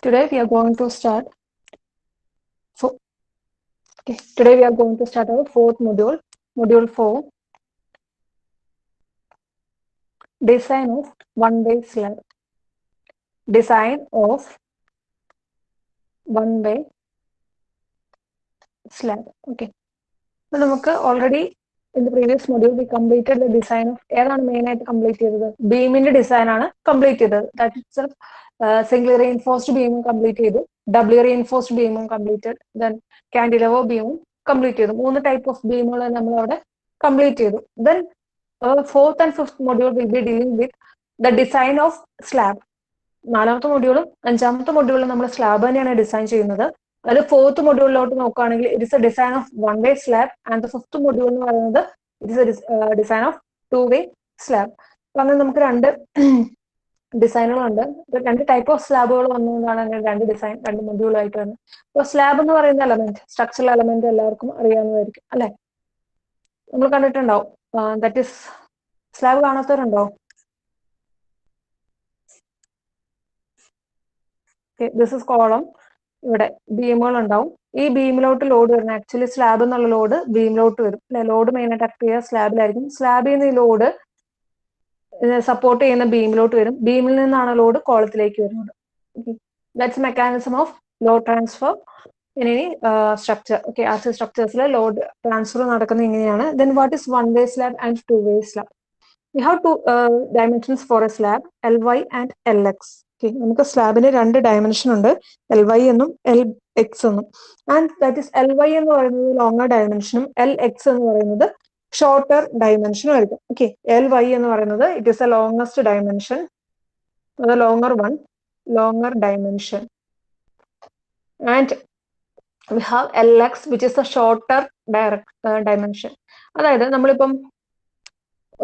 Today we are going to start. Today we are going to start our fourth module, module 4, design of one-way slab. Design of one-way slab. Okay. So നമുക്ക് already in the previous module we completed the design of ഏതാണ് main ആയിട്ട് complete ചെയ്തത്? ബീമിന്റെ design ആണ് complete ചെയ്തത്. That itself single reinforced ബീമും complete ചെയ്തു, double reinforced ബീമും കംപ്ലീറ്റഡ്, ദെൻ കാൻഡിലവർ ബീമും കംപ്ലീറ്റ് ചെയ്തു. 3 ടൈപ്പ് ഓഫ് ബീമുകൾ നമ്മൾ അവിടെ കംപ്ലീറ്റ് ചെയ്തു. Then fourth and fifth module will be dealing with the design of slab. 4ാമത്തെ മൊഡ്യൂളും 5ാമത്തെ മൊഡ്യൂളും നമ്മൾ സ്ലാബ് തന്നെയാണ് ഡിസൈൻ ചെയ്യുന്നത്. അത് ഫോർത്ത് മൊഡ്യൂളിലോട്ട് നോക്കുകയാണെങ്കിൽ it is A design of one way slab and the fifth module എന്ന് പറയുന്നത് it is A design of two way slab. അപ്പൊ അങ്ങനെ നമുക്ക് 2 ഡിസൈനുകളുണ്ട്. 2 ടൈപ്പ് ഓഫ് സ്ലാബുകൾ വന്നുകൊണ്ടാണ് അങ്ങനെ 2 ഡിസൈൻ 2 മൊഡ്യൂളായിട്ട് വരുന്നത്. അപ്പോൾ സ്ലാബ് എന്ന് പറയുന്ന എലമെന്റ്, സ്ട്രക്ചറൽ എലമെന്റ് എല്ലാവർക്കും അറിയാവുന്നതായിരിക്കും അല്ലെ? നമ്മൾ കണ്ടിട്ടുണ്ടാവും. ദാറ്റ് ഇസ് സ്ലാബ് കാണാത്തവരുണ്ടോ? This is column. ഇവിടെ ബീമുകൾ ഉണ്ടാവും. ഈ ബീമിലോട്ട് ലോഡ് വരുന്നത് ആക്ച്വലി സ്ലാബ് എന്നുള്ള ലോഡ് ബീമിലോട്ട് വരും അല്ലെ? ലോഡ് മെയിനായിട്ട് ആക്ട് ചെയ്യുക സ്ലാബിലായിരിക്കും. സ്ലാബിൽ നിന്ന് ഈ ലോഡ് സപ്പോർട്ട് ചെയ്യുന്ന ബീമിലോട്ട് വരും. ബീമിൽ നിന്നാണ് ലോഡ് കോളത്തിലേക്ക് വരുന്നത്. That's mechanism of load transfer in any structure. Okay, R C സ്ട്രക്ചേഴ്സിലെ ലോഡ് ട്രാൻസ്ഫർ നടക്കുന്നത് ഇങ്ങനെയാണ്. Then what is one way slab and two way slab? We have 2 dimensions for a slab, LY and LX. നമുക്ക് സ്ലാബിന് 2 dimension ഉണ്ട്, LY എന്നും LX എന്നും. And that is LY എന്ന് പറയുന്നത് ലോങ്ങർ ഡയമെൻഷനും LX എന്ന് പറയുന്നത് ഷോർട്ടർ ഡയമെൻഷനും ആയിരിക്കും. ഓക്കെ, LY എന്ന് പറയുന്നത് it is a longest dimension, longer one, longer dimension. And we have LX which is a shorter dimension. അതായത് നമ്മളിപ്പം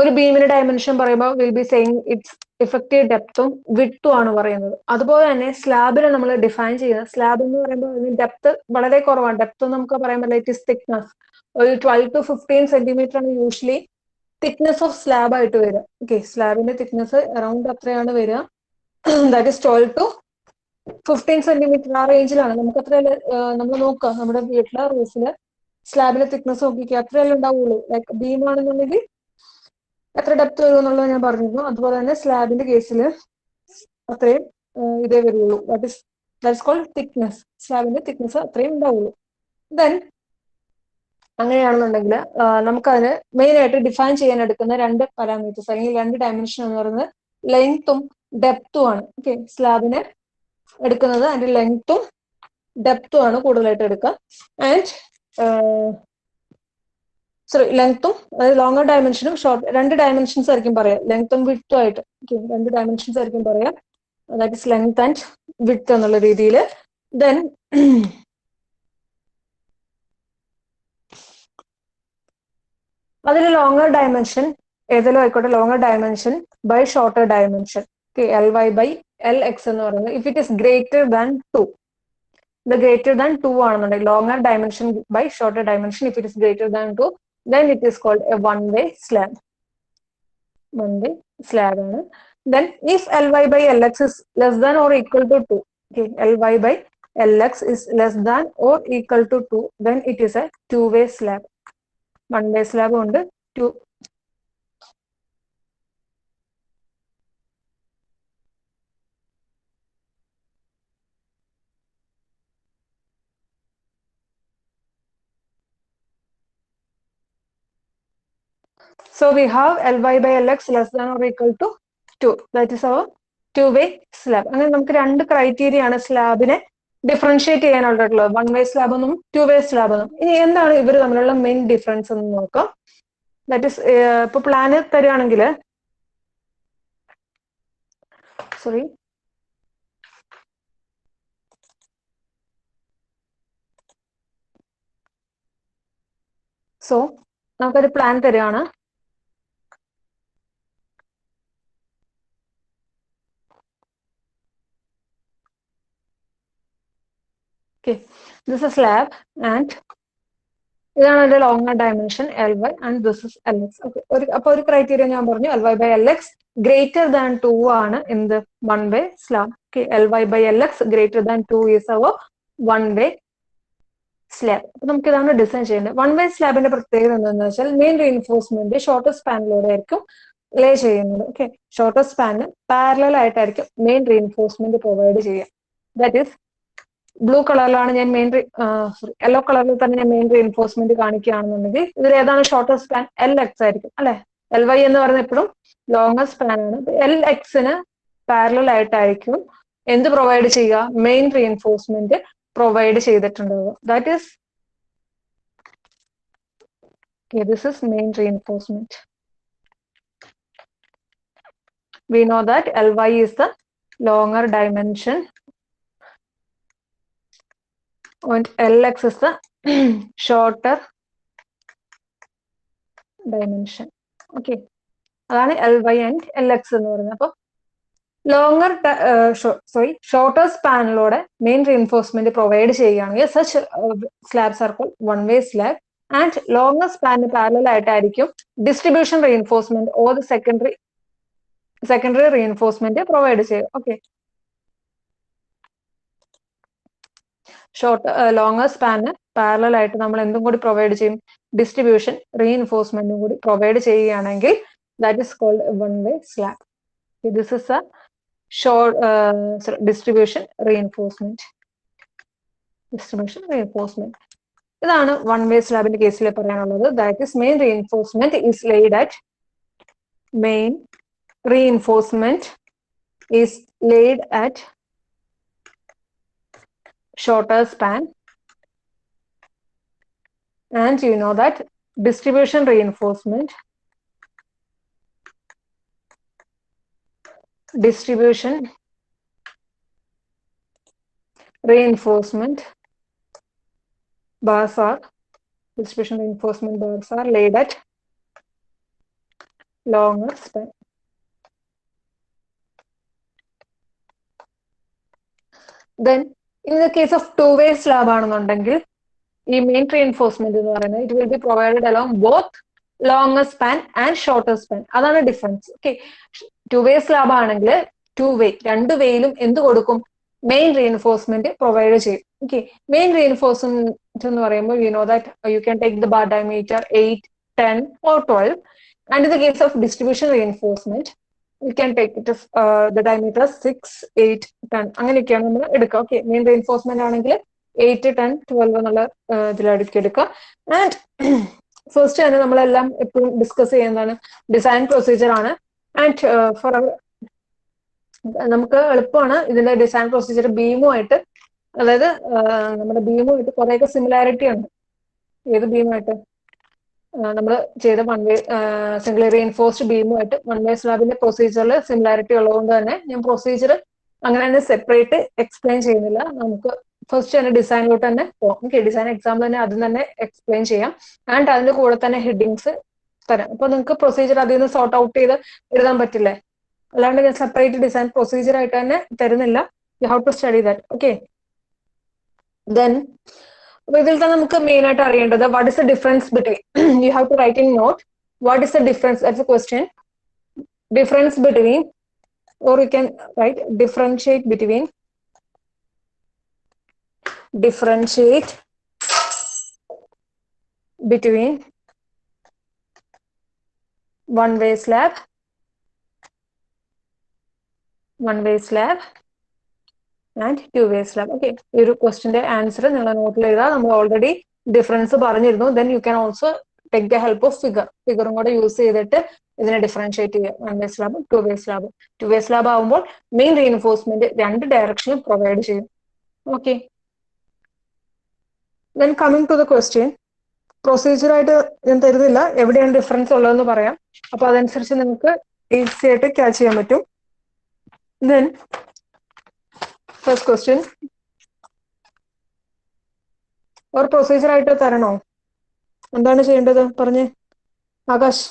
ഒരു ബീമിന്റെ ഡയമെൻഷൻ പറയുമ്പോൾ will be saying its effective ഡെപ്തും വിഡ്ത്തും ആണ് പറയുന്നത്. അതുപോലെ തന്നെ സ്ലാബിനെ നമ്മൾ ഡിഫൈൻ ചെയ്യുന്നത്, സ്ലാബ് എന്ന് പറയുമ്പോൾ അതിന് ഡെപ്ത് വളരെ കുറവാണ്. ഡെപ്ത് നമുക്ക് പറയാൻ പറ്റില്ല, ഇറ്റ് ഇസ് തിക്നെസ്. ഒരു 12 to 15 സെന്റിമീറ്റർ ആണ് യൂഷ്വലി തിക്നെസ് ഓഫ് സ്ലാബ് ആയിട്ട് വരിക. ഓക്കെ, സ്ലാബിന്റെ തിക്നെസ് അറൌണ്ട് അത്രയാണ് വരിക. ദാറ്റ് ഇസ് 12 to 15 സെന്റിമീറ്റർ ആ റേഞ്ചിലാണ്. നമുക്ക് അത്ര നമ്മൾ നോക്കുക, നമ്മുടെ വീട്ടിലെ റൂഫില് സ്ലാബിന്റെ തിക്നെസ് നോക്കിക്കുക, അത്രയല്ലേ ഉണ്ടാവുള്ളൂ. ലൈക്ക് ബീം ആണെന്നുണ്ടെങ്കിൽ എത്ര ഡെപ്ത് വരും എന്നുള്ളത് ഞാൻ പറഞ്ഞിരുന്നു. അതുപോലെ തന്നെ സ്ലാബിന്റെ കേസിൽ അത്രയും ഇതേ വരുള്ളൂ. That's called thickness. സ്ലാബിന്റെ തിക്നെസ് അത്രയും ഉണ്ടാവുള്ളൂ. ദെൻ അങ്ങനെയാണെന്നുണ്ടെങ്കിൽ നമുക്കതിന് മെയിൻ ആയിട്ട് ഡിഫൈൻ ചെയ്യാൻ എടുക്കുന്ന 2 പാരാമീറ്റേഴ്സ് അല്ലെങ്കിൽ 2 ഡയമെൻഷൻ എന്ന് പറയുന്നത് ലെങ്ത്തും ഡെപ്തും ആണ്. ഓക്കെ, സ്ലാബിന് എടുക്കുന്നത് അതിന്റെ ലെങ്ത്തും ഡെപ്തും ആണ് കൂടുതലായിട്ട് എടുക്കുക. ആൻഡ് സോറി, ലെങ്ത്തും ലോങ്ങർ ഡയമെൻഷനും ഷോർട്ട്, 2 ഡയമെൻഷൻസ് ആയിരിക്കും പറയാം, ലെങ്ത്തും വിഡ്ത്തും ആയിട്ട്. 2 ഡയമെൻഷൻസ് ആയിരിക്കും പറയാം, that is length and width എന്നുള്ള രീതിയിൽ. ദെൻ അതിൽ ലോങ്ങർ ഡയമെൻഷൻ ഏതെങ്കിലും ആയിക്കോട്ടെ, longer dimension by shorter dimension. LY by LX എന്ന് പറയുന്നത് if it is greater than 2, ഇത് ഗ്രേറ്റർ ദാൻ 2 ആണെന്നുണ്ടെങ്കിൽ longer dimension by shorter dimension if it is greater than 2, then it is called a one-way slab. One-way slab ആണ്. Then if LY by LX is less than or equal to 2, okay, LY by LX is less than or equal to 2, then it is a two-way slab. One-way slab ഉണ്ട്, two. So we have LY by LX less than or equal to 2. That is our two-way slab. അങ്ങനെ നമുക്ക് 2 criteria ആണ് സ്ലാബിനെ differentiate ചെയ്യാനുള്ളത്, one way slab എന്നും to way slab എന്നും. ഇനി എന്താണ് ഇവർ തമ്മിലുള്ള മെയിൻ ഡിഫറൻസ് എന്ന് നോക്കാം. ദാറ്റ് ഇസ് ഇപ്പൊ പ്ലാന് തരികയാണെങ്കിൽ, സോറി, സോ നമുക്കൊരു പ്ലാൻ തരികയാണ്. Okay, this is slab and ഇതാണ് എന്റെ longer dimension LY and this is LX. Okay, അപ്പൊ ഒരു ക്രൈറ്റീരിയ ഞാൻ പറഞ്ഞു, LY/LX ഗ്രേറ്റർ ദാൻ 2 ആണ് എന്ത് one way slab. Okay, LY/LX greater than 2 is our one way slab. അപ്പൊ നമുക്ക് ഇതാണ് ഡിസൈൻ ചെയ്യേണ്ടത്. വൺ വേ സ്ലാബിന്റെ പ്രത്യേകത എന്താണെന്ന് വെച്ചാൽ മെയിൻ റീഇൻഫോഴ്സ്മെന്റ് ഷോർട്ടർ സ്പാനിലൂടെ ആയിരിക്കും ലേ ചെയ്യുന്നത്. ഓക്കെ, ഷോർട്ടർ സ്പാനിന് പാരലൽ ആയിട്ടായിരിക്കും മെയിൻ റീഇൻഫോഴ്സ്മെന്റ് പ്രൊവൈഡ് ചെയ്യുക. ദാറ്റ് ഈസ് ബ്ലൂ കളറിലാണ് ഞാൻ യെല്ലോ കളറിൽ തന്നെ ഞാൻ മെയിൻ റീഇൻഫോഴ്സ്മെന്റ് കാണിക്കുകയാണെന്നുണ്ടെങ്കിൽ ഇതിൽ ഏതാണ് ഷോർട്ടർ സ്പാൻ? LX ആയിരിക്കും അല്ലെ. LY എന്ന് പറയുന്നത് എപ്പോഴും ലോങ്ങർ സ്പാൻ ആണ്. LXന് പാരലൽ ആയിട്ടായിരിക്കും എന്ത് പ്രൊവൈഡ് ചെയ്യുക? മെയിൻ റീഇൻഫോഴ്സ്മെന്റ് പ്രൊവൈഡ് ചെയ്തിട്ടുണ്ടാവുക. That is this is main reinforcement. We know that LY is the longer dimension and LX is the shorter dimension. Okay, അതാണ് LY and LX എന്ന് പറയുന്നത്. അപ്പോൾ longer shorter സ്പാനിലൂടെ main reinforcement provide ചെയ്യുകയാണെങ്കിൽ such slabs are called one way slab. And longer സ്പാനിന് parallel ആയിട്ടായിരിക്കും distribution reinforcement or secondary reinforcement provide ചെയ്യും. Okay, longer സ്പാന് പാരലൽ ആയിട്ട് നമ്മൾ എന്തും കൂടി പ്രൊവൈഡ് ചെയ്യും? ഡിസ്ട്രിബ്യൂഷൻ റീഇൻഫോഴ്സ്മെന്റും കൂടി പ്രൊവൈഡ് ചെയ്യുകയാണെങ്കിൽ that is called one way slab. This is a distribution reinforcement. ഇതാണ് വൺ വേ സ്ലാബിന്റെ കേസിൽ പറയാനുള്ളത്. That is main reinforcement is laid at shorter span, and you know that distribution reinforcement bars are laid at longer span. Then in the case of two-way slab ആണെന്നുണ്ടെങ്കിൽ ഈ main reinforcement എന്ന് പറയുന്നത് it will be provided along both longer span and shorter span. അതാണ് difference. Okay, two way slab ആണെങ്കിൽ രണ്ട് വേയിലും എന്ത് കൊടുക്കും? മെയിൻ റീഇൻഫോഴ്സ്മെന്റ് പ്രൊവൈഡ് ചെയ്യും. ഓക്കെ, മെയിൻ റീഇൻഫോഴ്സ്മെന്റ് എന്ന് പറയുമ്പോൾ you know that you can take the bar diameter 8, 10 or 12. And in the case of distribution reinforcement you can take it the diameter 6, 8, 10 അങ്ങനെയൊക്കെയാണ് നമ്മൾ എടുക്കുക. ഓക്കെ, മെയിൻ റീഇൻഫോഴ്സ്മെന്റ് ആണെങ്കിൽ 8, 10, 12 എന്നുള്ള ഇതിലടുക്കി എടുക്കുക. And first തന്നെ നമ്മളെല്ലാം എപ്പോഴും ഡിസ്കസ് ചെയ്യുന്നതാണ് ഡിസൈൻ പ്രൊസീജിയർ ആണ്. ആൻഡ് ഫോർ അവർ നമുക്ക് എളുപ്പമാണ് ഇതിന്റെ ഡിസൈൻ പ്രൊസീജിയർ ബീമുമായിട്ട്, അതായത് നമ്മുടെ ബീമുമായിട്ട് കുറേയൊക്കെ സിമിലാരിറ്റി ഉണ്ട്. ഏത് ബീമുമായിട്ട്? നമ്മൾ ചെയ്ത വൺ വേ സിംഗിൾ റീഇൻഫോഴ്സ്ഡ് ബീമുമായിട്ട് വൺ വേ സ്ലാബിന്റെ പ്രൊസീജിയറിൽ സിമിലാരിറ്റി ഉള്ളതുകൊണ്ട് തന്നെ ഞാൻ പ്രൊസീജിയർ അങ്ങനെ തന്നെ സെപ്പറേറ്റ് എക്സ്പ്ലെയിൻ ചെയ്യുന്നില്ല. നമുക്ക് ഫസ്റ്റ് തന്നെ ഡിസൈനിലോട്ട് തന്നെ പോകാം. ഓക്കെ, ഡിസൈൻ എക്സാമ്പിൾ തന്നെ അതും തന്നെ എക്സ്പ്ലെയിൻ ചെയ്യാം. ആൻഡ് അതിന്റെ കൂടെ തന്നെ ഹെഡിങ്സ് തരാം. അപ്പൊ നിങ്ങൾക്ക് പ്രൊസീജിയർ അതിൽ നിന്ന് സോർട്ട് ഔട്ട് ചെയ്ത് എഴുതാൻ പറ്റില്ലേ? അല്ലാണ്ട് ഞാൻ സെപ്പറേറ്റ് ഡിസൈൻ പ്രൊസീജിയർ ആയിട്ട് തന്നെ തരുന്നില്ല. You have to study that. Okay, then അപ്പൊ ഇതിൽ തന്നെ നമുക്ക് മെയിൻ ആയിട്ട് അറിയേണ്ടത് what is the difference between you have to write in note what is the difference. That's a question. Difference between, or you can write differentiate between one way slab and two way slab. Okay, ഈ ഒരു ക്വസ്റ്റിന്റെ answer നിങ്ങൾ നോട്ടിൽ എഴുതാം. നമ്മൾ already difference പറഞ്ഞിരുന്നു. Then you can also take the help of ഫിഗറും കൂടെ use ചെയ്തിട്ട് ഇതിനെ ഡിഫറൻഷിയേറ്റ് ചെയ്യുക. വൺ വേ സ്ലാബും ടു വേ സ്ലാബും. ടു വേ സ്ലാബ് ആകുമ്പോൾ മെയിൻ റീഇൻഫോഴ്സ്മെന്റ് രണ്ട് ഡയറക്ഷനിലും പ്രൊവൈഡ് ചെയ്യും. Okay, then coming to the question. Procedure ആയിട്ട് ഞാൻ തരുന്നില്ല, എവിടെയാണ് ഡിഫറൻസ് ഉള്ളതെന്ന് പറയാം. അപ്പൊ അതനുസരിച്ച് നിങ്ങൾക്ക് ഈസി ആയിട്ട് ക്യാച്ച് ചെയ്യാൻ പറ്റും. ദെൻ ഫസ്റ്റ് ക്വസ്റ്റ്യൻ, ഒരു പ്രൊസീജിയർ ആയിട്ട് തരണോ? എന്താണ് ചെയ്യേണ്ടത് പറഞ്ഞേ ആകാശ്.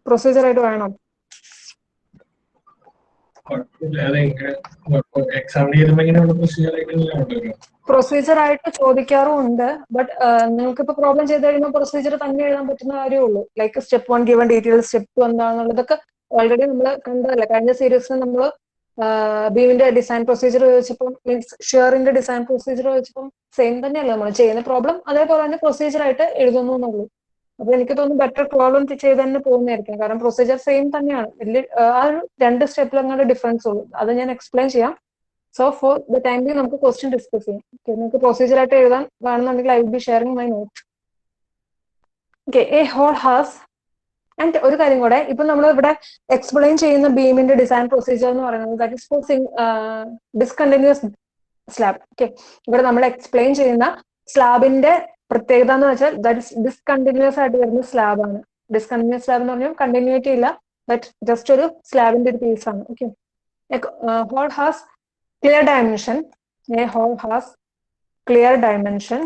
പ്രൊസീജിയർ ആയിട്ട് വേണം. പ്രൊസീജിയർ ആയിട്ട് ചോദിക്കാറുമുണ്ട്. ബട്ട് നിങ്ങൾക്ക് ഇപ്പൊ പ്രോബ്ലം ചെയ്ത് കഴിയുമ്പോൾ പ്രൊസീജിയർ തന്നെ എഴുതാൻ പറ്റുന്ന കാര്യമുള്ളൂ. Like step 1 given details, step 2 എന്താണെന്നുള്ളതൊക്കെ ഓൾറെഡി നമ്മൾ കണ്ടതല്ലേ. കഴിഞ്ഞ സീരീസിൽ നമ്മൾ ബീമിന്റെ ഡിസൈൻ പ്രൊസീജിയർ ചോദിച്ചപ്പം, മീൻസ് ഷെയറിന്റെ ഡിസൈൻ പ്രൊസീജിയർ ചോദിച്ചപ്പം സെയിം തന്നെയല്ലേ നമ്മൾ ചെയ്യുന്ന പ്രോബ്ലം അതേപോലെ തന്നെ പ്രൊസീജിയർ ആയിട്ട് എഴുതുന്നു എന്നുള്ളൂ. അപ്പൊ എനിക്ക് തോന്നുന്നു ബെറ്റർ പ്രോബ്ലം ചെയ്ത് തന്നെ പോകുന്നതായിരിക്കും. കാരണം പ്രൊസീജിയർ സെയിം തന്നെയാണ്. വലിയ ആ ഒരു 2 സ്റ്റെപ്പിൽ അങ്ങനെ ഡിഫറൻസ് ഉള്ളൂ. അത് ഞാൻ എക്സ്പ്ലെയിൻ ചെയ്യാം. So for the time be നമുക്ക് ക്വസ്റ്റ്യൻ ഡിസ്കസ് ചെയ്യാം. നിങ്ങൾക്ക് പ്രൊസീജിയർ ആയിട്ട് എഴുതാൻ വേണമെന്നുണ്ടെങ്കിൽ I will be sharing my note. Okay, a hole has. And ഒരു കാര്യം കൂടെ, ഇപ്പൊ നമ്മൾ ഇവിടെ എക്സ്പ്ലെയിൻ ചെയ്യുന്ന ബീമിന്റെ ഡിസൈൻ പ്രൊസീജിയർ എന്ന് പറയുന്നത് that is for discontinuous slab. Okay, ഇവിടെ നമ്മൾ എക്സ്പ്ലെയിൻ ചെയ്യുന്ന സ്ലാബിന്റെ പ്രത്യേകത എന്ന് വെച്ചാൽ ദാറ്റ് ഇസ് ഡിസ്കണ്ടിന്യൂസ് ആയിട്ട് വരുന്ന സ്ലാബ് ആണ്. ഡിസ്കണ്ടിന്യൂസ് സ്ലാബ് എന്ന് പറഞ്ഞാൽ കണ്ടിന്യൂറ്റി ഇല്ല, ബട്ട് ജസ്റ്റ് ഒരു സ്ലാബിന്റെ ഒരു പീസ് ആണ്. Okay, hole has clear dimension. A hole has clear dimension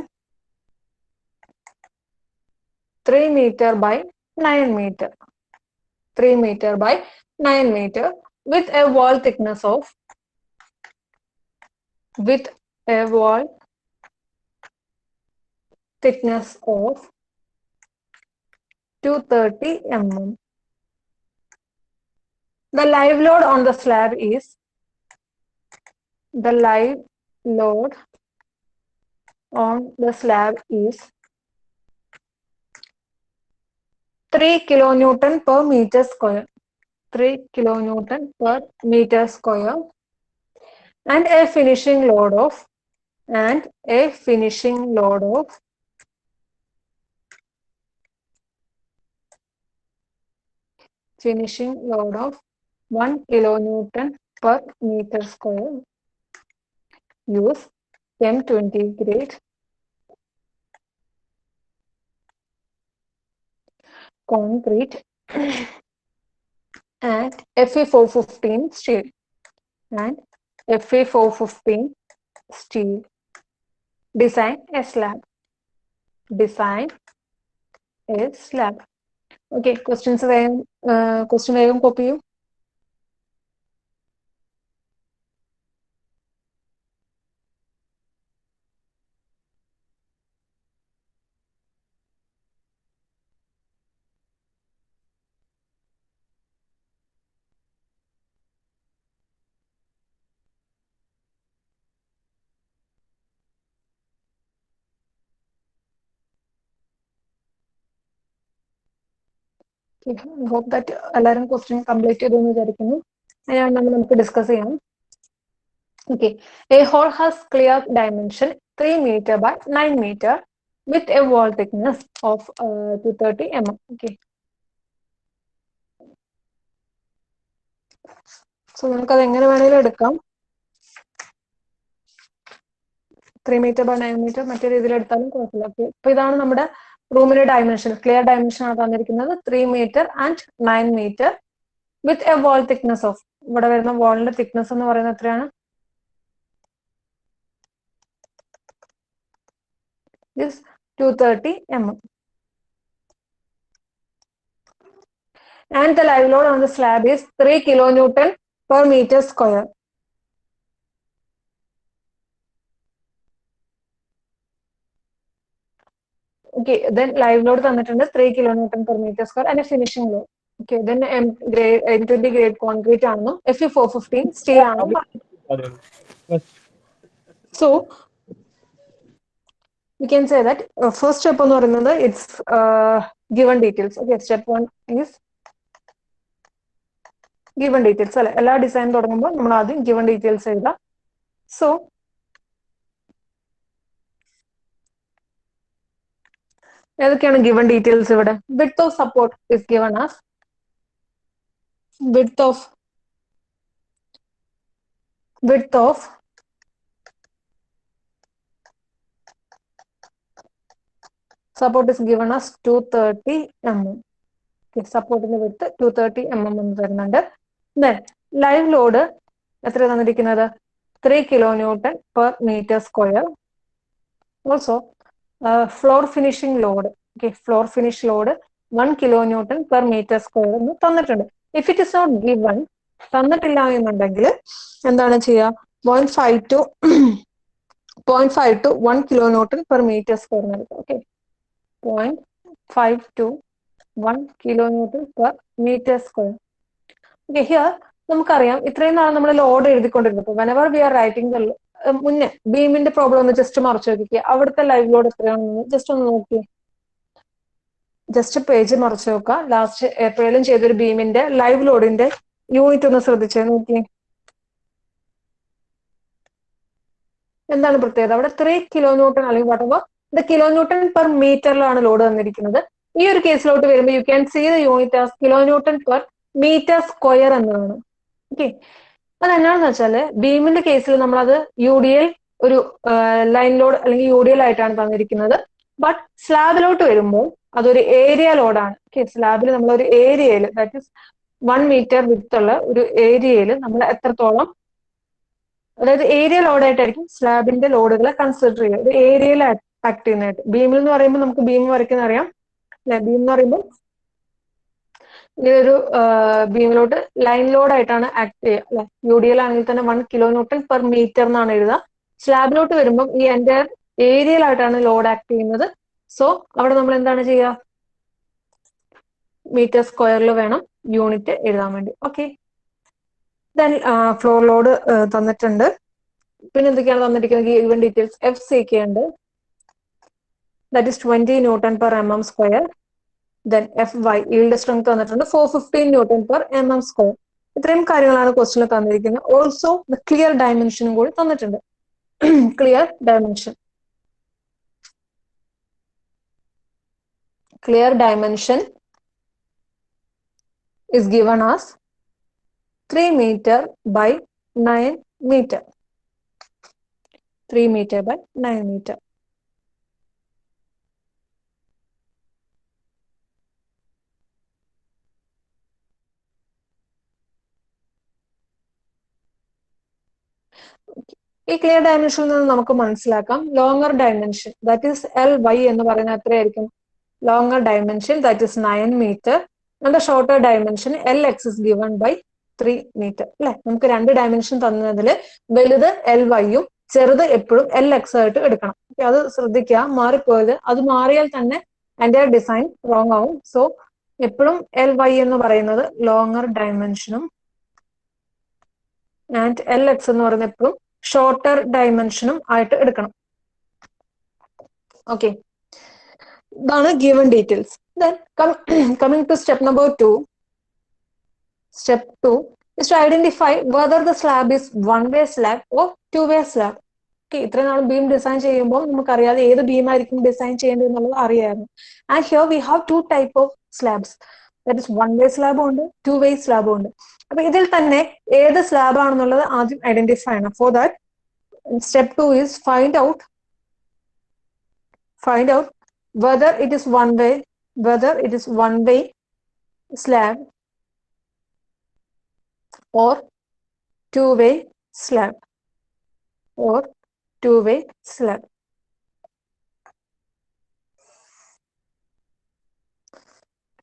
3 meter by 9 meter. 3 meter by 9 meter with a wall thickness of 230 mm. The live load on the slab is 3 kilonewton per meter square. 3 kilonewton per meter square and a finishing load of 1 kilonewton per meter square. Use M20 grade concrete and Fe415 steel. Design a slab. Okay, questions question വേഗം copy ചെയ്യും. I hope that എല്ലാവരും question complete ചെയ്തു എന്ന് വിചാരിക്കുന്നു. അതിനാണ് നമുക്ക് discuss ചെയ്യാം. Okay, a hole has clear dimension 3 meter by 9 meter with a wall thickness of 230 mm. Okay, so നമുക്കത് എങ്ങനെ വേണമെങ്കിലും എടുക്കാം. 3 meter by 9 meter മറ്റേ രീതിയിൽ എടുത്താലും കുഴപ്പമില്ല. ഓക്കെ, അപ്പൊ ഇതാണ് നമ്മുടെ റൂമിന്റെ ഡയമെൻഷൻ. ക്ലിയർ ഡയമെൻഷൻ ആണ് തന്നിരിക്കുന്നത് 3 meter and 9 meter with a wall thickness of, ഇവിടെ വരുന്ന വാളിന്റെ തിക്നെസ് എന്ന് പറയുന്നത് എത്രയാണ്? is 230 mm. And the live load on the slab is 3 kilonewton per meter square. Okay, then live load തന്നിട്ടുണ്ട് 3 kilonewton per meter square and a finishing load. Okay, then M20 grade concrete ആണെന്നും Fe415 steel ആണെന്നും. So we can say that first step എന്ന് പറയുന്നത് it's given details. Okay, step 1 is given details അല്ലെ. എല്ലാ design തുടങ്ങുമ്പോൾ നമ്മൾ ആദ്യം given details എഴുതാം. So ഏതൊക്കെയാണ് given details ഇവിടെ? Width of support is given as width of support is given as 230 mm. Okay, support in the width 230 mm എന്ന് തരുന്നുണ്ട്. Then live load എത്ര തന്നിരിക്കുന്നത്? 3 kilonewton per meter square. Also floor finishing load. Okay, floor finish load 1 kilonewton per meter square എന്ന് തന്നിട്ടുണ്ട്. If it is not given, തന്നിട്ടില്ല എന്നുണ്ടെങ്കിൽ എന്താണ് ചെയ്യുക, 0.5 to 1 kilonewton per meter square നൽകുക. Okay, 0.5 to 1 kilonewton per meter square. Okay, here നമുക്കറിയാം ഇത്രയും നാളെ നമ്മൾ ലോഡ് എഴുതിക്കൊണ്ടിരുന്നപ്പോൾ വെനവർ വി ആർ റൈറ്റിംഗ് മുന്നേ ബീമിന്റെ പ്രോബ്ലം ഒന്ന് ജസ്റ്റ് മറച്ചു നോക്കിക്കുക. അവിടുത്തെ ലൈവ് ലോഡ് എത്രയാണെന്ന് ജസ്റ്റ് ഒന്ന് നോക്കി, ജസ്റ്റ് പേജ് മറച്ചു നോക്കുക. ലാസ്റ്റ് എപ്പോഴും ചെയ്തൊരു ബീമിന്റെ ലൈവ് ലോഡിന്റെ യൂണിറ്റ് ഒന്ന് ശ്രദ്ധിച്ചേ നോക്കി. എന്താണ് പ്രത്യേകത? അവിടെ 3 kilonewton അല്ലെങ്കിൽ വാട്ടവർ ദ kilonewton പെർ മീറ്ററിലാണ് ലോഡ് തന്നിരിക്കുന്നത്. ഈ ഒരു കേസിലോട്ട് വരുമ്പോൾ you can see the unit as kilonewton per metre square എന്നതാണ്. ഓക്കെ, അതെന്നാണെന്ന് വെച്ചാല് ബീമിന്റെ കേസിൽ നമ്മളത് UDL ഒരു ലൈൻ ലോഡ് അല്ലെങ്കിൽ UDL ആയിട്ടാണ് തന്നിരിക്കുന്നത്. ബട്ട് സ്ലാബിലോട്ട് വരുമ്പോൾ അതൊരു ഏരിയ ലോഡാണ്. ഓക്കെ, സ്ലാബിൽ നമ്മൾ ഒരു ഏരിയയിൽ ദാറ്റ് ഇസ് 1 meter വിഡ്ത്ത് ഉള്ള ഒരു ഏരിയയിൽ നമ്മൾ എത്രത്തോളം, അതായത് ഏരിയ ലോഡായിട്ടായിരിക്കും സ്ലാബിന്റെ ലോഡുകളെ കൺസിഡർ ചെയ്യുക. ഒരു ഏരിയയിൽ ആക്ട് ചെയ്യുന്നതായിട്ട്. ബീമിൽ എന്ന് പറയുമ്പോൾ നമുക്ക് ബീം വരയ്ക്കുന്ന അറിയാം അല്ലെ. ബീം എന്ന് പറയുമ്പോൾ ഇതൊരു ബീമിലോട്ട് ലൈൻ ലോഡ് ആയിട്ടാണ് ആക്ട് ചെയ്യുക അല്ലെ. UDL ആണെങ്കിൽ തന്നെ 1 kilonewton per meter എന്നാണ് എഴുതുക. സ്ലാബിലോട്ട് വരുമ്പോൾ ഈ എൻ്റയർ ഏരിയയിലായിട്ടാണ് ലോഡ് ആക്ട് ചെയ്യുന്നത്. സോ അവിടെ നമ്മൾ എന്താണ് ചെയ്യുക, മീറ്റർ സ്ക്വയറിൽ വേണം യൂണിറ്റ് എഴുതാൻ വേണ്ടി. ഓക്കെ, ദെൻ ഫ്ലോർ ലോഡ് തന്നിട്ടുണ്ട്. പിന്നെ എന്തൊക്കെയാണ് തന്നിരിക്കുന്നത്? ഗിവൻ ഡീറ്റെയിൽസ് FCK ഉണ്ട്, that is 20 Newton per mm square. Then FY yield strength തന്നിട്ടുണ്ട് 415 Newton per mm square. ഇത്രയും കാര്യങ്ങളാണ് ക്വസ്റ്റിനിൽ തന്നിരിക്കുന്നത്. ഓൾസോ ക്ലിയർ ഡയമെൻഷനും കൂടി തന്നിട്ടുണ്ട്. Clear dimension is given as 3 meter by 9 meter. 3 meter by 9 meter. ഈ ക്ലിയർ ഡയമെൻഷനിൽ നിന്ന് നമുക്ക് മനസ്സിലാക്കാം longer dimension that is LY എന്ന് പറയുന്നത് എത്രയായിരിക്കും? Longer dimension that is 9 meter and the shorter dimension LX is given by 3 meter അല്ലെ. നമുക്ക് 2 dimension തന്നതിൽ വലുത് LY-യും ചെറുത് എപ്പോഴും LX ആയിട്ട് എടുക്കണം. അത് ശ്രദ്ധിക്കുക, മാറിപ്പോയത്. അത് മാറിയാൽ തന്നെ എൻ്റെ ഡിസൈൻ റോങ് ആവും. സോ എപ്പോഴും LY എന്ന് പറയുന്നത് ലോങ്ങർ ഡയമെൻഷനും ആൻഡ് LX എന്ന് പറയുന്നത് എപ്പോഴും ഷോർട്ടർ ഡയമെൻഷനും ആയിട്ട് എടുക്കണം. ഓക്കെ, ഇതാണ് given details. Then coming to step number 2. Step 2 is to identify whether the slab is one-way slab or two-way slab. Okay, ഇത്രയും നാൾ ബീം ഡിസൈൻ ചെയ്യുമ്പോൾ നമുക്കറിയാതെ ഏത് ബീം ആയിരിക്കും ഡിസൈൻ ചെയ്യേണ്ടത് എന്നുള്ളത് അറിയായിരുന്നു. And here we have 2 type of slabs. That is one-way slab ഉണ്ട്, two-way slab ഉണ്ട്. അപ്പൊ ഇതിൽ തന്നെ ഏത് സ്ലാബ് ആണെന്നുള്ളത് ആദ്യം ഐഡന്റിഫൈ ചെയ്യണം. For that step 2 is find out whether it is one-way slab or two-way slab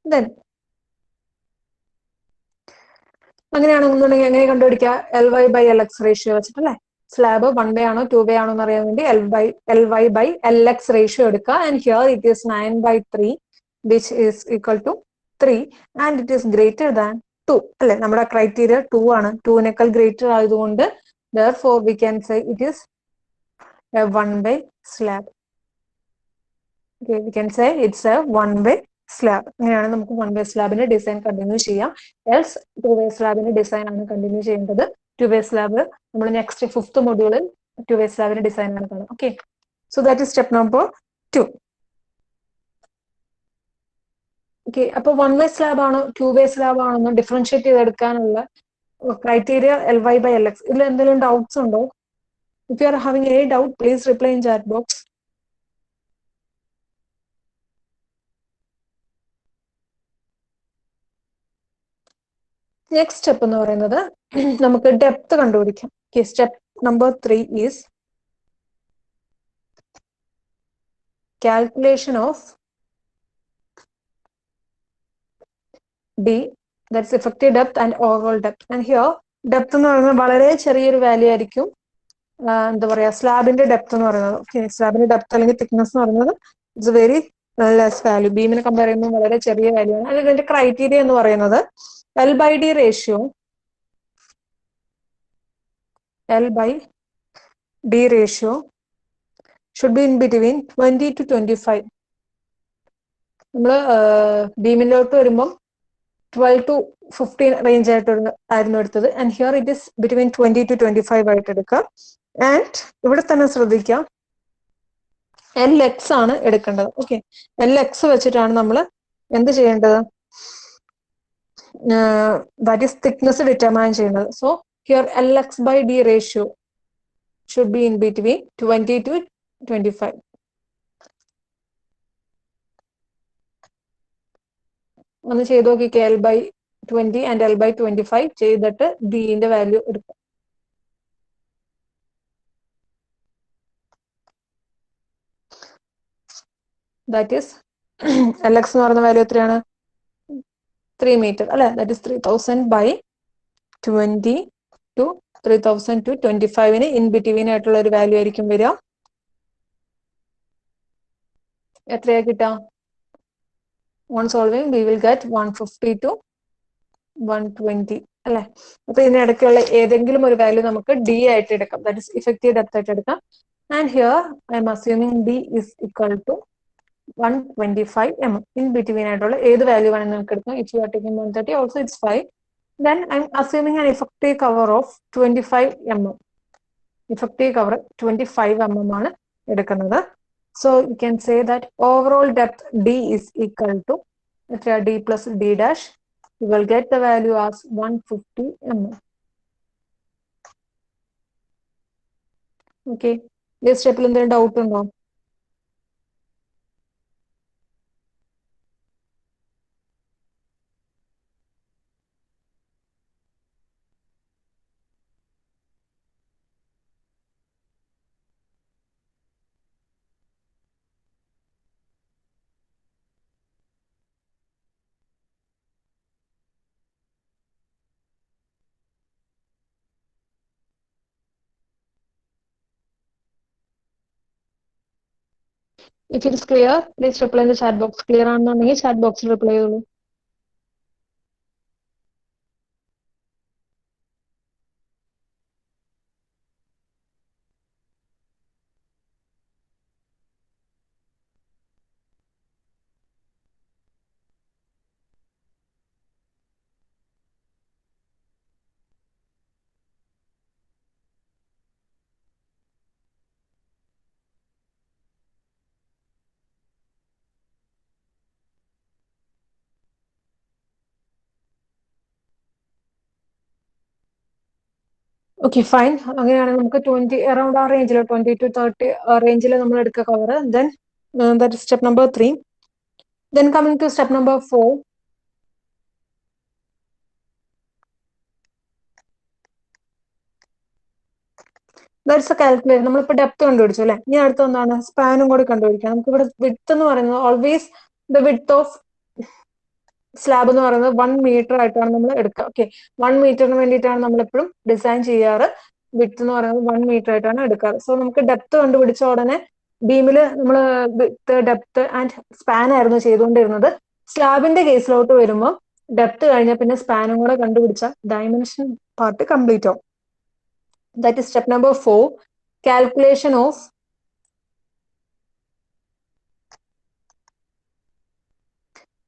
then അങ്ങനെയാണെന്നുണ്ടെങ്കിൽ എങ്ങനെ കണ്ടുപിടിക്കുക? LY by LX റേഷ്യോ വെച്ചിട്ടല്ലേ. സ്ലാബ് 1-way ആണോ 2-way ആണോ എന്ന് അറിയാൻ വേണ്ടി LY by LX റേഷ്യോ എടുക്കുക. And here it is 9/3 which is equal to 3 and it is greater than 2 അല്ലെ. നമ്മുടെ ക്രൈറ്റീരിയ 2 ആണ്. 2-നേക്കാൾ ഗ്രേറ്റർ ആയതുകൊണ്ട് therefore we can say it is a one-way slab. Okay, we can say it's a one-way slab. അങ്ങനെയാണ് നമുക്ക് one-way സ്ലാബിന്റെ design continue ചെയ്യാം. Else two-way സ്ലാബിന്റെ design ആണ് continue ചെയ്യേണ്ടത്. two-way സ്ലാബ് നമ്മൾ നെക്സ്റ്റ് 5th മൊഡ്യൂളിൽ two-way സ്ലാബിന്റെ ഡിസൈൻ ആണ് കാണുക. Okay, so that is step number 2. Okay, അപ്പൊ one-way സ്ലാബ് ആണോ two-way സ്ലാബ് ആണോ differentiate ചെയ്തെടുക്കാനുള്ള criteria LY by LX. ഇതിൽ എന്തെങ്കിലും ഡൗട്ട്സ് ഉണ്ടോ? If you are having any doubt, please reply in chat box. Next step എന്ന് പറയുന്നത് നമുക്ക് ഡെപ്ത് കണ്ടുപിടിക്കാം. Step number 3 is calculation of D that's effective depth and overall depth. And here depth എന്ന് പറയുന്നത് വളരെ ചെറിയൊരു വാല്യൂ ആയിരിക്കും. എന്താ പറയാ, സ്ലാബിന്റെ ഡെപ്ത് എന്ന് പറയുന്നത്. ഓക്കെ, സ്ലാബിന്റെ ഡെപ്ത് അല്ലെങ്കിൽ തിക്നെസ് എന്ന് പറയുന്നത് ഇറ്റ്സ് വെരി ലെസ് വാല്യൂ. ബീമിനെ കമ്പയർ ചെയ്യുമ്പോൾ വളരെ ചെറിയ വാല്യൂ ആണ്. അല്ലെങ്കിൽ ഇതിന്റെ ക്രൈറ്റീരിയ എന്ന് പറയുന്നത് L/D ratio should be in between 20 to 25. നമ്മൾ ബീമിലോട്ട് വരുമ്പം 12 to 15 റേഞ്ച് ആയിരുന്നു എടുത്തത്. And here it is between 20 to 25 ആയിട്ട് എടുക്കുക. ആൻഡ് ഇവിടെ തന്നെ ശ്രദ്ധിക്കാം, LX ആണ് എടുക്കേണ്ടത്. ഓക്കെ, LX വെച്ചിട്ടാണ് നമ്മൾ എന്ത് ചെയ്യേണ്ടത്, ദാറ്റ് ഈസ് തിക്നെസ് ഡിറ്റർമൈൻ ചെയ്യുന്നത്. So here LX/D ratio should be in between 20 to 25. ഒന്ന് ചെയ്ത് നോക്കിക്കേ, L/20 and L/25 ചെയ്തിട്ട് ഡിന്റെ വാല്യൂ എടുക്കുക. ദാറ്റ് ഈസ് LX എന്ന് പറയുന്ന വാല്യൂ എത്രയാണ്, 3 മീറ്റർ അല്ലെ. That is 3000/20 to 3000 to 25 in between ആയിട്ടുള്ള ഒരു വാല്യൂ ആയിരിക്കും വരിക. എത്രയാ കിട്ടുക? On solving we will get 150 to 120 അല്ലെ. അപ്പൊ ഇതിനിടയ്ക്കുള്ള ഏതെങ്കിലും ഒരു വാല്യൂ നമുക്ക് D ആയിട്ട് എടുക്കാം, ദാറ്റ് ഇസ് ഇഫക്റ്റീവ് ഡെപ്ത് ആയിട്ട് എടുക്കാം. And here I am assuming D is equal to 125 mm. In between ആയിട്ടുള്ള ഏത് വാല്യൂ വേണമെങ്കിൽ നമുക്ക് എടുക്കാം. If you are taking 130 also it's fine. Then I'm assuming an effective cover of 25 mm. Effective cover 25 mm ആണ് എടുക്കുന്നത്. So you can say that overall depth D is equal to D plus D dash. You will get the value as 150 mm. Okay. ഈ സ്റ്റെപ്പിൽ എന്തെങ്കിലും doubt ഉണ്ടോ? If it is clear, please reply in the chat box. Clear ആണെന്നുണ്ടെങ്കിൽ chat box reply ചെയ്തോളൂ. Okay fine. അങ്ങനെയാണെങ്കിൽ നമുക്ക് 20 around ആ റേഞ്ചിൽ 20 to 30 റേഞ്ചിൽ നമ്മൾ എടുക്കുക cover. Then that is step number 3. Then coming to step number 4. That's A calculate. നമ്മളിപ്പോൾ ഡെപ്ത് കണ്ടുപിടിച്ചു അല്ലെ. ഇനി അടുത്ത എന്താണ്, സ്പാനും കൂടി കണ്ടുപിടിക്കാം. നമുക്ക് ഇവിടെ വിഡ്ത്ത് എന്ന് പറയുന്നത് always the width of slab എന്ന് പറയുന്നത് 1 മീറ്റർ ആയിട്ടാണ് നമ്മൾ എടുക്കുക. ഓക്കെ, 1 മീറ്ററിന് വേണ്ടിയിട്ടാണ് നമ്മൾ എപ്പോഴും ഡിസൈൻ ചെയ്യാറ്. വിഡ്ത്ത് എന്ന് പറയുന്നത് 1 മീറ്റർ ആയിട്ടാണ് എടുക്കാറ്. സോ നമുക്ക് ഡെപ്ത് കണ്ടുപിടിച്ച ഉടനെ ബീമില് നമ്മൾ വിഡ്ത്ത്, ഡെപ്ത് ആൻഡ് സ്പാൻ ആയിരുന്നു ചെയ്തുകൊണ്ടിരുന്നത്. സ്ലാബിന്റെ കേസിലോട്ട് വരുമ്പോൾ ഡെപ്ത് കഴിഞ്ഞ പിന്നെ സ്പാനും കൂടെ കണ്ടുപിടിച്ച ഡയമെൻഷൻ പാർട്ട് കംപ്ലീറ്റ് ആവും. That is step number 4, calculation of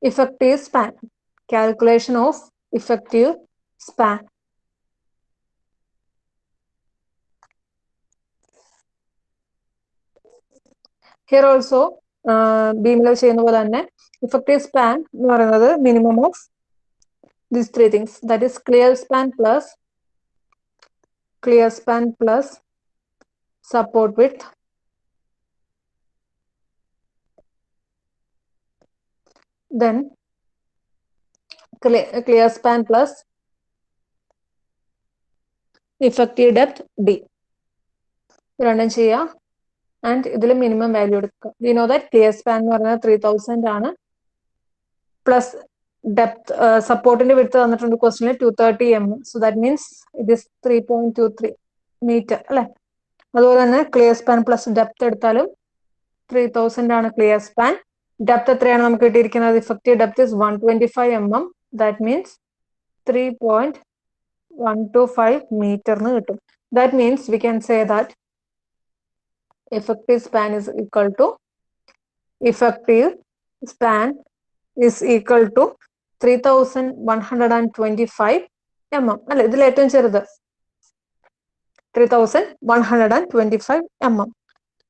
effective span. Calculation of effective span. Here also ബീമിൽ ചെയ്യുന്ന പോലെ തന്നെ effective span എന്ന് പറയുന്നത് minimum of these 3 things, that is clear span plus support width, then clear span plus effective depth D. രണ്ടും ചെയ്യാം. And ഇതിൽ minimum value എടുക്കുക. We know that clear span എന്ന് പറയുന്നത് 3000 ആണ്. Plus depth support in the width തന്നിട്ടുണ്ട് ക്വസ്റ്റ്യനിൽ 230 mm. So that means it is 3.23 meter അല്ലേ? അതുപോലെ തന്നെ ക്ലിയർ സ്പാൻ പ്ലസ് ഡെപ്ത് എടുത്താലും 3000 ആണ് ക്ലിയർ സ്പാൻ. ഡെപ്ത് എത്രയാണ് നമുക്ക് കിട്ടിയിരിക്കുന്നത്? Effective depth is 125 mm. That means 3.125 meter എന്ന് കിട്ടും. That means we can say that effective span is equal to 3125 mm. അല്ലെ, ഇതിൽ ഏറ്റവും ചെറുത് 3125 mm.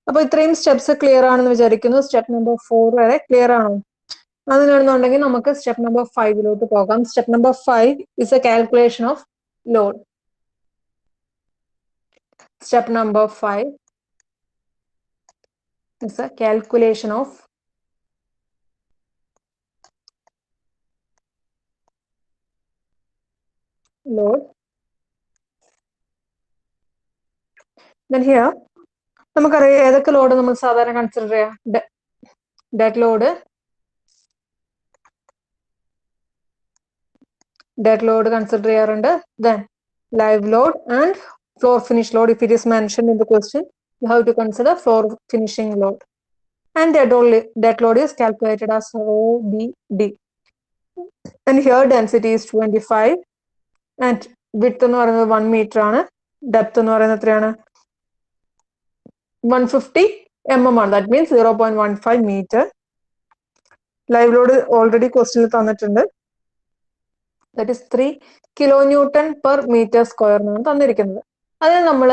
അപ്പൊ ഇത്രയും സ്റ്റെപ്സ് ക്ലിയർ ആണെന്ന് വിചാരിക്കുന്നു. സ്റ്റെപ്പ് നമ്പർ 4 വരെ ക്ലിയർ ആണോ? അങ്ങനെയാണെന്നുണ്ടെങ്കിൽ നമുക്ക് സ്റ്റെപ്പ് നമ്പർ 5 പോകാം. Step number 5 is A calculation of load. Step number 5 is a calculation of load. Then here നമുക്കറിയാം ഏതൊക്കെ ലോഡ് നമ്മൾ സാധാരണ കൺസിഡർ ചെയ്യാം. ഡെഡ് ലോഡ് കൺസിഡർ ചെയ്യാറുണ്ട്. Then live load and floor finish load. If it is mentioned in the question, you have to consider floor finishing load. And dead load is calculated as OBD. And here density is 25 and width എന്ന് പറയുന്നത് 1 meter ആണ്. Depth എന്ന് പറയുന്നത് എത്രയാണ്? 150 mm ആണ്. That means 0.15 meter. Live load already ക്വസ്റ്റ്യനിൽ തന്നിട്ടുണ്ട്. That is 3 kilonewton per meter square എന്നാണ് തന്നിരിക്കുന്നത്. അതിന് നമ്മൾ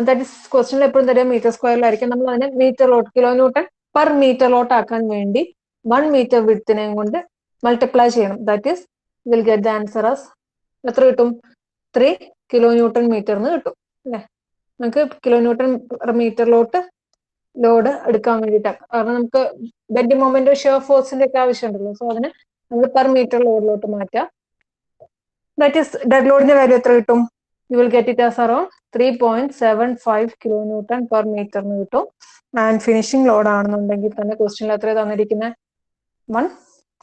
ദാറ്റ് ഇസ് ക്വസ്റ്റ്യനിൽ എപ്പോഴും തരിക മീറ്റർ സ്ക്വയറിലായിരിക്കും. നമ്മൾ അതിനെ മീറ്ററിലോട്ട് കിലോന്യൂട്ടൺ പെർ മീറ്ററിലോട്ട് ആക്കാൻ വേണ്ടി 1 meter വിഡ്ത്തിനെ കൊണ്ട് മൾട്ടിപ്ലൈ ചെയ്യണം. That is will get the answer as എത്ര കിട്ടും? 3 kilonewton meter എന്ന് കിട്ടും അല്ലെ? നമുക്ക് കിലോന്യൂട്ടൺ പെർ മീറ്ററിലോട്ട് ലോഡ് എടുക്കാൻ വേണ്ടിയിട്ടാണ്. കാരണം നമുക്ക് ബെൻഡിങ് മൊമെന്റ് ഷിയർ ഫോഴ്സിന്റെ ഒക്കെ ആവശ്യമുണ്ടല്ലോ. സോ അതിന് നമ്മൾ പെർ മീറ്റർ ലോഡിലോട്ട് മാറ്റാം. ദാറ്റ് ഈസ് ഡെഡ് ലോഡിന്റെ വാല്യൂ എത്ര കിട്ടും? You will get it as around 3.75 kilonewton per meter എന്ന് കിട്ടും. ആൻഡ് ഫിനിഷിംഗ് ലോഡ് ആണെന്നുണ്ടെങ്കിൽ തന്നെ ക്വസ്റ്റ്യനിൽ എത്ര തന്നിരിക്കുന്നത്? 1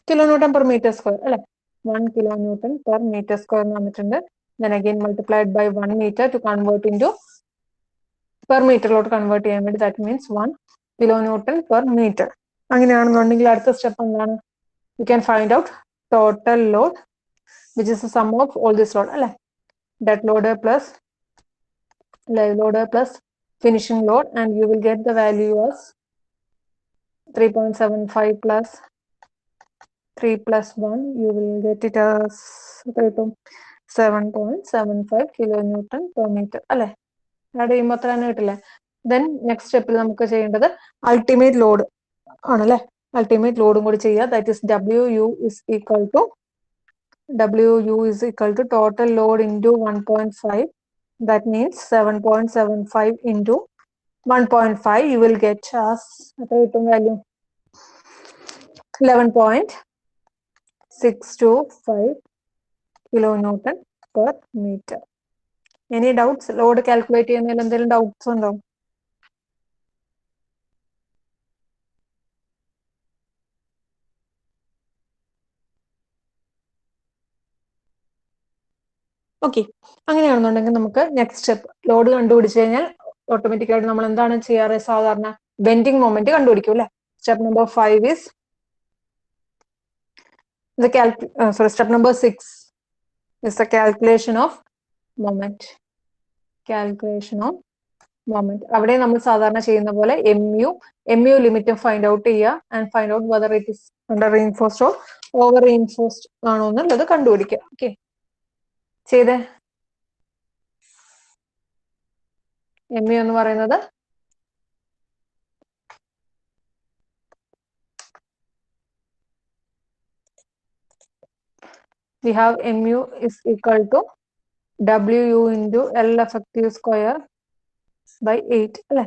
kilonewton per meter square അല്ലെ? 1 kilonewton per meter square എന്ന് വന്നിട്ടുണ്ട്. Then again multiplied by 1 meter to convert into per meter lot convert ചെയ്യാൻ വേണ്ടി. That means 1 kilonewton per meter. അങ്ങനെയാണെന്നുണ്ടെങ്കിൽ അടുത്ത സ്റ്റെപ്പ് എന്താണ്? You can find out total load which is the sum of all this load അല്ലെ? Dead load plus live load plus finishing load, and you will get the value as 3.75 plus 3 plus 1. You will get it as 7.75 kilonewton per meter അല്ലെ? Add ചെയ്യുമ്പോൾ അത്ര തന്നെ കിട്ടില്ലേ? Then next സ്റ്റെപ്പിൽ നമുക്ക് ചെയ്യേണ്ടത് ultimate load ആണല്ലേ? അൾട്ടിമേറ്റ് ലോഡും കൂടി ചെയ്യുക. That is WU is equal to total load into 1.5. That means 7.75 into 1.5. You will get as value 11.625 kilonewton per meter. Any doubts? Load calculate ചെയ്യുന്നതിൽ എന്തെങ്കിലും doubts ഉണ്ടോ? ഓക്കെ, അങ്ങനെയാണെന്നുണ്ടെങ്കിൽ നമുക്ക് നെക്സ്റ്റ് സ്റ്റെപ്പ് ലോഡ് കണ്ടുപിടിച്ചു കഴിഞ്ഞാൽ ഓട്ടോമാറ്റിക്കായിട്ട് നമ്മൾ എന്താണ് ചെയ്യാറ്? സാധാരണ ബെൻഡിങ് മൊമെന്റ് കണ്ടുപിടിക്കും അല്ലെ? Step number 5 is step number 6 is the calculation of moment. അവിടെ നമ്മൾ സാധാരണ ചെയ്യുന്ന പോലെ MU ലിമിറ്റ് ഫൈൻഡ് ഔട്ട് ചെയ്യുക and find out whether it is under reinforced or over reinforced ആണോ എന്നുള്ളത് കണ്ടുപിടിക്കുക. ഓക്കെ, ചെയ്തേ. MU എന്ന് പറയുന്നത് we have MU is equal to WU into L effective square by 8 അല്ലെ?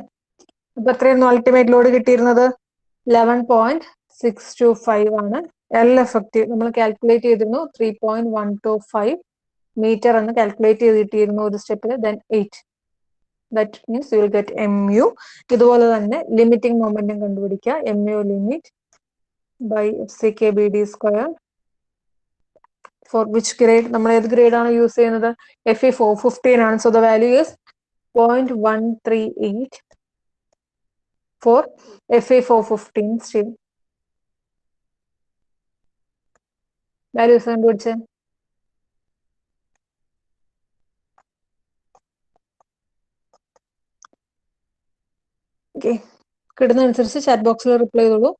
അപ്പൊ എത്രയായിരുന്നു അൾട്ടിമേറ്റ് ലോഡ് കിട്ടിയിരുന്നത്? 11.625 ആണ്. L effective നമ്മൾ കാൽക്കുലേറ്റ് ചെയ്തിരുന്നു 3.125 meter എന്ന് കാൽക്കുലേറ്റ് ചെയ്ത് കിട്ടിയിരുന്നു ഒരു സ്റ്റെപ്പിൽ. then 8. That means you will get MU. ഇതുപോലെ തന്നെ ലിമിറ്റിംഗ് മൊമെന്റും കണ്ടുപിടിക്കുക. MU limit by FCKBD square For which grade? നമ്മൾ ഏത് ഗ്രേഡ് ആണ് യൂസ് ചെയ്യുന്നത്? Fe415 ആണ്. So the value is 0.138 for Fe415 steel. Values കണ്ടുപിടിച്ചേ. ഓക്കെ, കിട്ടുന്നതനുസരിച്ച് ചാറ്റ് ബോക്സിൽ റിപ്ലൈ ചെയ്തോളൂ.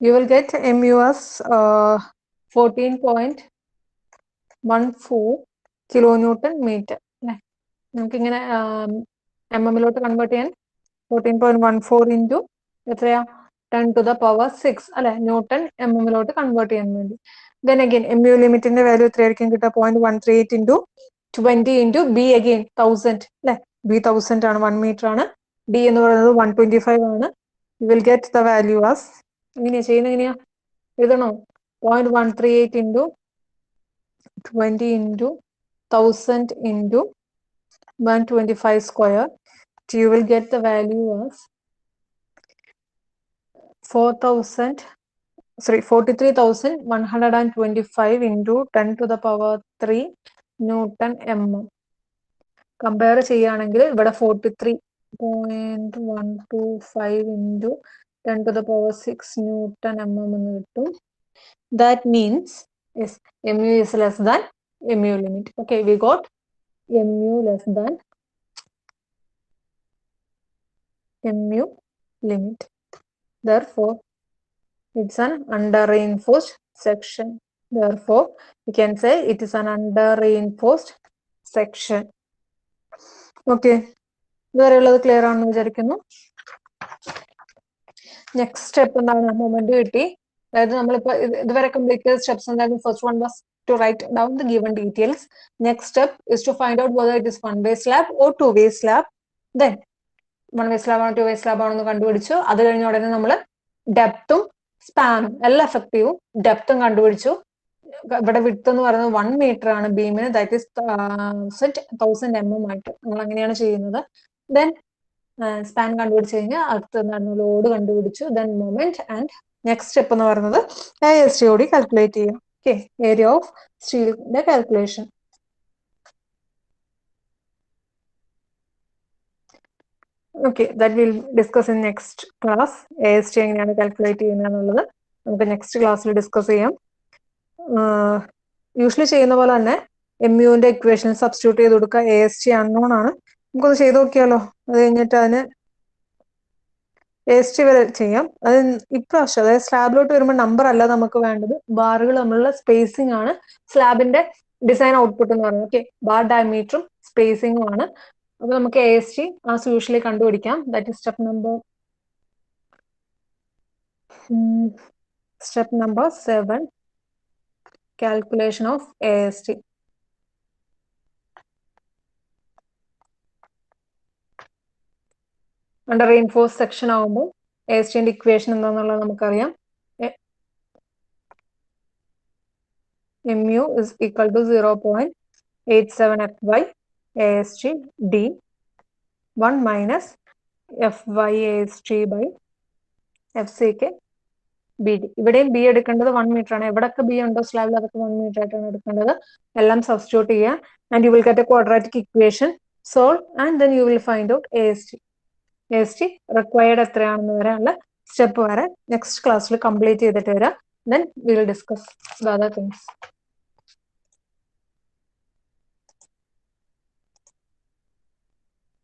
You will get MU as 14.14 kilonewton meter. നമുക്കിങ്ങനെ MM-ലോട്ട് കൺവേർട്ട് ചെയ്യാൻ 14.14 ഇൻറ്റു എത്രയാ 10 to the power 6 അല്ലെ, ന്യൂട്ടൺ MM-ലോട്ട് കൺവേർട്ട് ചെയ്യാൻ വേണ്ടി. ദെൻ അഗെയിൻ MU ലിമിറ്റിന്റെ വാല്യൂ എത്രയായിരിക്കും കിട്ടുക? 0.138 ഇൻറ്റു 20 ഇൻറ്റു ബി അഗെയിൻ 1000 അല്ലെ, ബി 1000 ആണ്, 1 മീറ്റർ ആണ്. ഡി എന്ന് പറയുന്നത് 125 ആണ്. You will get the value as, എങ്ങനെയാ ചെയ്യുന്നത്? എങ്ങനെയാ എഴുതണോ? 0.138 into 20 into 1000 into 125 square. You will get the value as 43,125 into 10 to the power 3 Newton mm. Compare ചെയ്യുകയാണെങ്കിൽ ഇവിടെ 43.125 into 10 to the power 6 Newton mm എന്ന് കിട്ടും. That means yes, mu is less than mu limit. Okay, we got mu less than mu limit. Therefore, it's an under-reinforced section. Therefore, we can say it is an under-reinforced section. Okay, ഇതുവരെയുള്ളത് clear ആണെന്ന് വിചാരിക്കുന്നു. Next step എന്താണ്? Moment കിട്ടി. അതായത് നമ്മളിപ്പോ ഇതുവരെ complete ചെയ്ത steps എന്തായാലും first one was to write down the given details. Next step is to find out whether it is one-way slab or two-way slab. Then one-way slab ആണോ two-way slab ആണോ എന്ന് കണ്ടുപിടിച്ചു. അത് കഴിഞ്ഞ ഉടനെ നമ്മൾ ഡെപ്തും സ്പാനും എല്ലാ എഫക്റ്റീവും ഡെപ്തും കണ്ടുപിടിച്ചു. ഇവിടെ വിഡ്ത്ത് എന്ന് പറയുന്നത് 1 മീറ്റർ ആണ് ബീമിന്, ദാറ്റ് ഈസ് 1000 mm ആയിട്ട് നമ്മൾ അങ്ങനെയാണ് ചെയ്യുന്നത്. ദെൻ സ്പാൻ കണ്ടുപിടിച്ച് കഴിഞ്ഞാൽ അടുത്ത് എന്താണ് ലോഡ് കണ്ടുപിടിച്ചു. Then moment and next step എന്ന് പറയുന്നത് ASTOD കാൽക്കുലേറ്റ് ചെയ്യാം. ഓക്കെ, ഏരിയ ഓഫ് സ്റ്റീലിന്റെ calculation. Okay, that will discuss in next class. AST എങ്ങനെയാണ് കാൽക്കുലേറ്റ് ചെയ്യുന്നത് എന്നുള്ളത് നമുക്ക് നെക്സ്റ്റ് ക്ലാസ്സിൽ ഡിസ്കസ് ചെയ്യാം. യൂഷ്വലി ചെയ്യുന്ന പോലെ തന്നെ MUവിന്റെ ഇക്വേഷൻ സബ്സ്റ്റിറ്റ്യൂട്ട് ചെയ്ത് കൊടുക്കുക. AST അൺനോൺ ആണ്, നമുക്കത് ചെയ്ത് നോക്കിയാലോ. അത് കഴിഞ്ഞിട്ട് അതിന് AST വരെ ചെയ്യാം. അത് ഇപ്രാവശ്യം അതായത് സ്ലാബിലോട്ട് വരുമ്പോൾ നമ്പർ അല്ല നമുക്ക് വേണ്ടത്, ബാറുകൾ തമ്മിലുള്ള സ്പേസിംഗ് ആണ് സ്ലാബിന്റെ ഡിസൈൻ ഔട്ട്പുട്ട് എന്ന് പറയുന്നത്. ഓക്കെ, ബാർ ഡയമീറ്ററും സ്പേസിംഗും ആണ്. അപ്പൊ നമുക്ക് AST ആസ് യൂഷ്വലി കണ്ടുപിടിക്കാം. That is step number 7, calculation of AST. under reinforced section ആവുമ്പോൾ ASTന്റെ ഇക്വേഷൻ എന്താണെന്നുള്ളത് നമുക്കറിയാം. mu is equal to 0.87 Fy AST D 1 minus Fy AST by FCK BD. ഇവിടെയും ബി എടുക്കേണ്ടത് 1 മീറ്റർ ആണ്. എവിടെയൊക്കെ ബി ഉണ്ടോ സ്ലാബിൽ അതൊക്കെ 1 മീറ്റർ ആയിട്ടാണ് എടുക്കേണ്ടത്. എല്ലാം സബ്സ്റ്റിറ്റ്യൂട്ട് ചെയ്യുക and you will get A quadratic equation, solve and then you will find out AST required എത്രയാണെന്ന് വരെയുള്ള സ്റ്റെപ്പ് വരെ നെക്സ്റ്റ് ക്ലാസ്സിൽ കംപ്ലീറ്റ് ചെയ്തിട്ട് വരാം. Then we will discuss the other things.